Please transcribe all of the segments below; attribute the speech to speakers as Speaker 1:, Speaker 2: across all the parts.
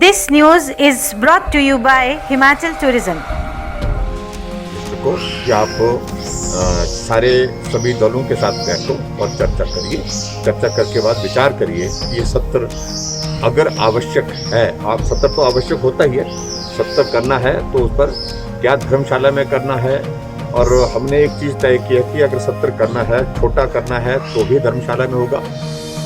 Speaker 1: This news is brought to you by Himachal Tourism.
Speaker 2: को कि आप सारे सभी दलों के साथ बैठो और चर्चा करिए। चर्चा करके बाद विचार करिए ये सत्र अगर आवश्यक है, आप सत्र तो आवश्यक होता ही है, सत्र करना है तो उस पर क्या धर्मशाला में करना है। और हमने एक चीज़ तय की है कि अगर सत्र करना है, छोटा करना है तो भी धर्मशाला में होगा।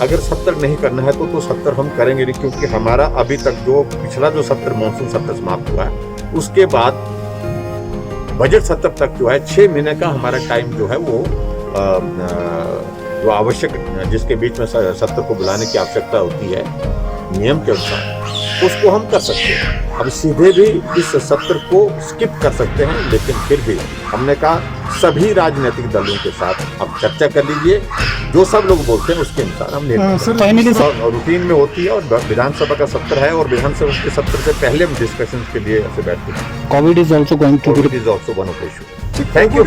Speaker 2: अगर सत्र नहीं करना है तो सत्र हम करेंगे नहीं, क्योंकि हमारा अभी तक जो पिछला जो सत्र मानसून सत्र समाप्त हुआ है उसके बाद बजट सत्र तक जो है 6 महीने का हमारा टाइम जो है वो जो आवश्यक, जिसके बीच में सत्र को बुलाने की आवश्यकता होती है नियम के अनुसार, उसको हम कर सकते हैं। अब सीधे भी इस सत्र को स्किप कर सकते हैं, लेकिन फिर भी हमने कहा सभी राजनीतिक दलों के साथ अब चर्चा कर लीजिए, जो सब लोग बोलते हैं उसके अनुसार हम निर्णय रूटीन में होती है। और विधानसभा का सत्र है और विधानसभा के सत्र से पहले हम डिस्कशन के लिए ऐसे बैठते हैं।
Speaker 3: Covid is also going to
Speaker 2: Covid is also one of the issue. Thank you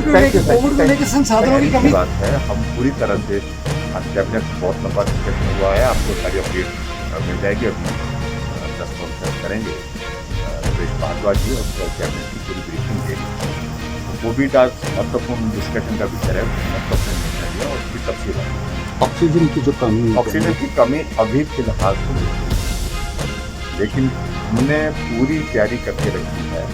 Speaker 2: संसाधनों की कमी बात है। हम पूरी तरह से कैबिनेट बहुत लंबा डिस्कशन हुआ है, आपको सारी अपडेट मिल जाएगी। अभी 10 मिनट करेंगे सुरेश भारद्वाज जी और कैबिनेट की पूरी ब्रीफिंग देगी। कोविड आज महत्वपूर्ण डिस्कशन का विषय है, महत्वपूर्ण निर्णय लिया और उसकी तफसील है।
Speaker 3: ऑक्सीजन की जो कमी,
Speaker 2: ऑक्सीजन की कमी अभी फिलहाल तो नहीं, लेकिन हमने पूरी तैयारी करके रखी है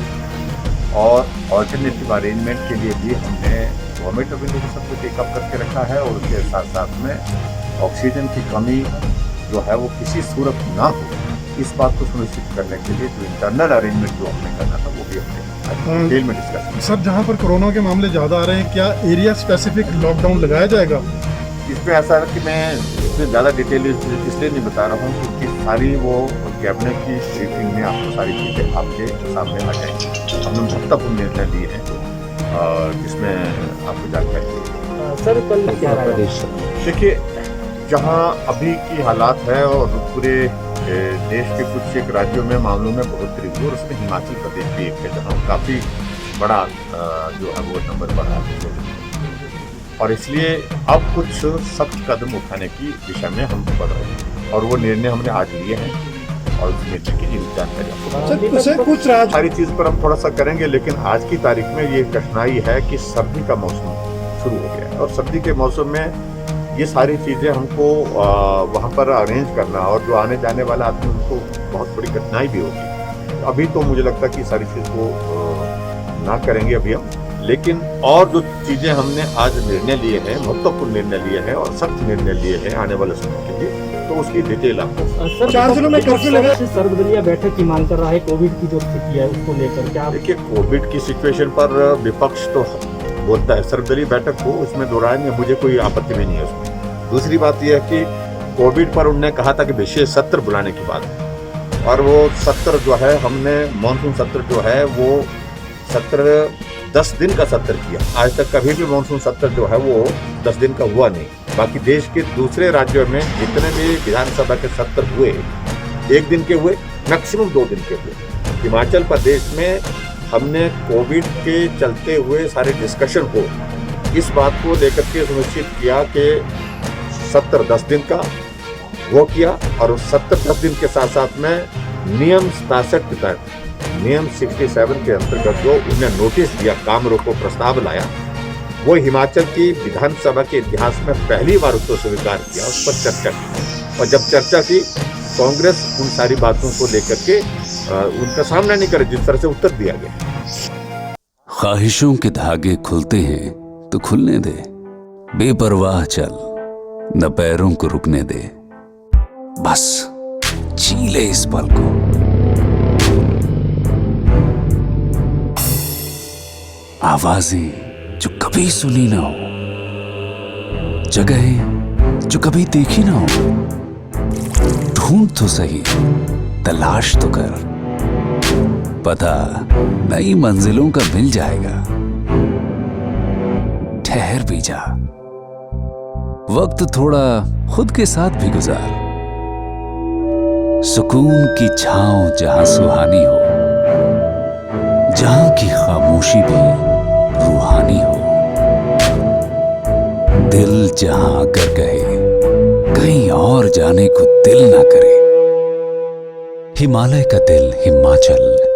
Speaker 2: और ऑल्टरनेटिव अरेंजमेंट के लिए भी हमने गवर्नमेंट ऑफ इंडिया सबको टेकअप करके रखा है। और उसके साथ साथ में ऑक्सीजन की कमी जो है वो किसी सूरत ना हो, इस बात को सुनिश्चित करने के लिए जो इंटरनल अरेंजमेंट जो हमने करना था वो भी हमने डिटेल में डिस्कस।
Speaker 4: सर, जहाँ पर कोरोना के मामले ज़्यादा आ रहे हैं, क्या एरिया स्पेसिफिक लॉकडाउन लगाया जाएगा?
Speaker 2: इसमें ऐसा है कि मैं इसमें ज़्यादा डिटेल इसलिए नहीं बता रहा हूँ क्योंकि सारी वो कैबिनेट की ब्रीफिंग में आपको सारी चीज़ें आपके सामने आ जाएंगी। हमने महत्वपूर्ण निर्णय लिए हैं जिसमें आपको जानकारी।
Speaker 3: सर कल क्या प्रदेश,
Speaker 2: देखिए जहाँ अभी की हालात है और पूरे देश के कुछ एक राज्यों में मामलों में बढ़ोतरी हुई और उसमें हिमाचल प्रदेश भी एक है जहाँ काफ़ी बड़ा जो है वो नंबर बढ़ा है। और इसलिए अब कुछ सख्त कदम उठाने की दिशा में हम बढ़ रहे हैं और वो निर्णय हमने आज लिए हैं और उस निर्णय की जानकारी कुछ सारी चीज़ पर हम थोड़ा सा करेंगे। लेकिन आज की तारीख में ये कठिनाई है कि सर्दी का मौसम शुरू हो गया है और सर्दी के मौसम में ये सारी चीज़ें हमको वहाँ पर अरेंज करना और जो आने जाने वाला आदमी उनको बहुत बड़ी कठिनाई भी होगी। अभी तो मुझे लगता है कि सारी चीज़ को ना करेंगे अभी हम, लेकिन और जो चीज़ें हमने आज निर्णय लिए हैं, महत्वपूर्ण निर्णय लिए हैं और सख्त निर्णय लिए हैं आने वाले समय के लिए, तो उसकी डिटेल आपको
Speaker 5: 4 जिलों में कर्फ्यू लगा। सर्वदलीय बैठक की मांग कर रहा है, कोविड की जो स्थिति है उसको लेकर क्या?
Speaker 2: देखिए कोविड की सिचुएशन पर विपक्ष तो बोलता है, सर्वदलीय बैठक हो उसमें दो राय में मुझे कोई आपत्ति भी नहीं है उसमें। दूसरी बात यह है कि कोविड पर उन्होंने कहा था कि विशेष सत्र बुलाने की बात, और वो सत्र जो है हमने मानसून सत्र जो है वो सत्र 10 दिन का सत्र किया। आज तक कभी भी मानसून सत्र जो है वो 10 दिन का हुआ नहीं। बाकी देश के दूसरे राज्यों में जितने भी विधानसभा के सत्र हुए 1 दिन के हुए, मैक्सिमम 2 दिन के हुए। हिमाचल प्रदेश में हमने कोविड के चलते हुए सारे डिस्कशन को इस बात को लेकर के सुनिश्चित किया कि सत्र 10 दिन का वो किया और उस सत्र 10 दिन के साथ साथ में नियम 67 के तहत, नियम 67 के अंतर्गत जो उन्हें नोटिस दिया, काम रोको प्रस्ताव लाया, वो हिमाचल की विधानसभा के इतिहास में पहली बार उसको स्वीकार किया, उस पर चर्चा की। और जब चर्चा की कांग्रेस उन सारी बातों को लेकर के उनका सामना नहीं करे, जिस तरह से उत्तर दिया गया।
Speaker 6: ख्वाहिशों के धागे खुलते हैं तो खुलने दे, बेपरवाह चल, न पैरों को रुकने दे, बस जी ले इस पल को। आवाजें जो कभी सुनी ना हो, जगहें जो कभी देखी ना हो, ढूंढ तो सही, तलाश तो कर, पता नई मंजिलों का मिल जाएगा। ठहर भी जा, वक्त थोड़ा खुद के साथ भी गुजार, सुकून की छांव जहां सुहानी हो, जहां की खामोशी भी रूहानी हो, दिल जहां आकर कहे कहीं और जाने को दिल ना करे, हिमालय का दिल हिमाचल।